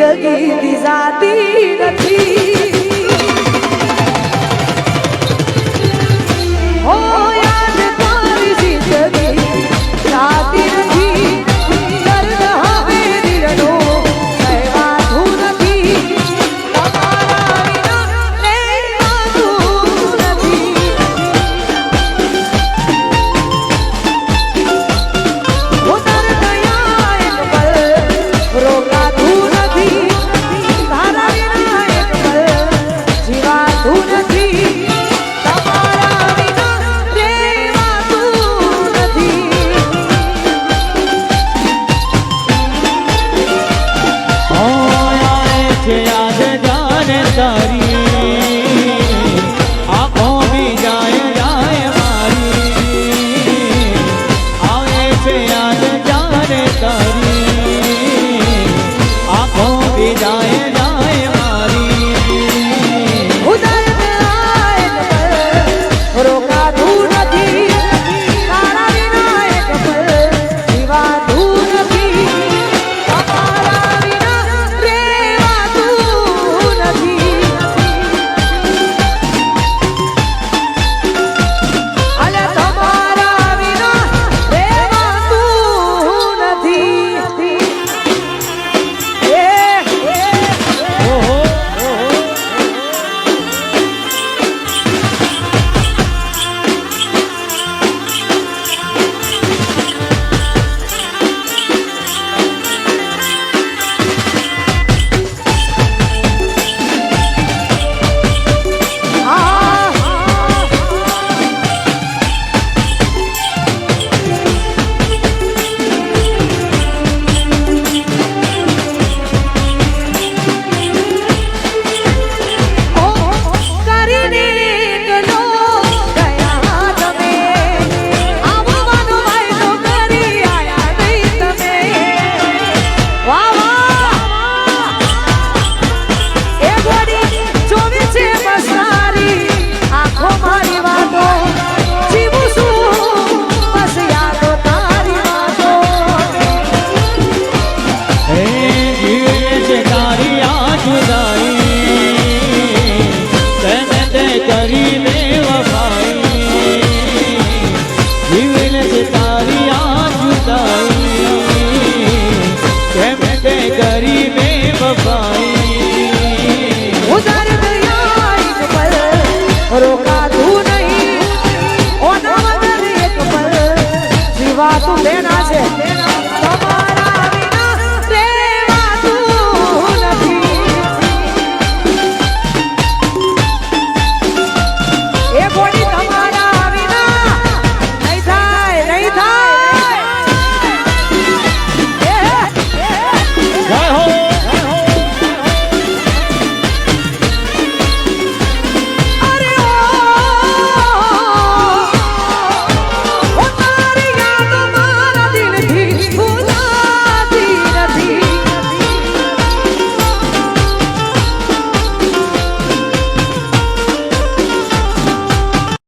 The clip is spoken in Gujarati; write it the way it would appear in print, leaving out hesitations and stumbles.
જિંદગી જાતી નથી હો યાદ તારી જિંદગી જાતી નથી દર્દ હવે દિલનો કહેવાતું નથી તમારા વિના રહેવાતું નથી હો દર્દ યા એક પલ રોકાતું નથી તારા વિના એક પલ જીવાતું નથી તમારા વિના રહેવાતું નથી યાદ જાને તારી આંખો બી જાય મારી આવે છે યાદ જાને તારી આંખો બી જાય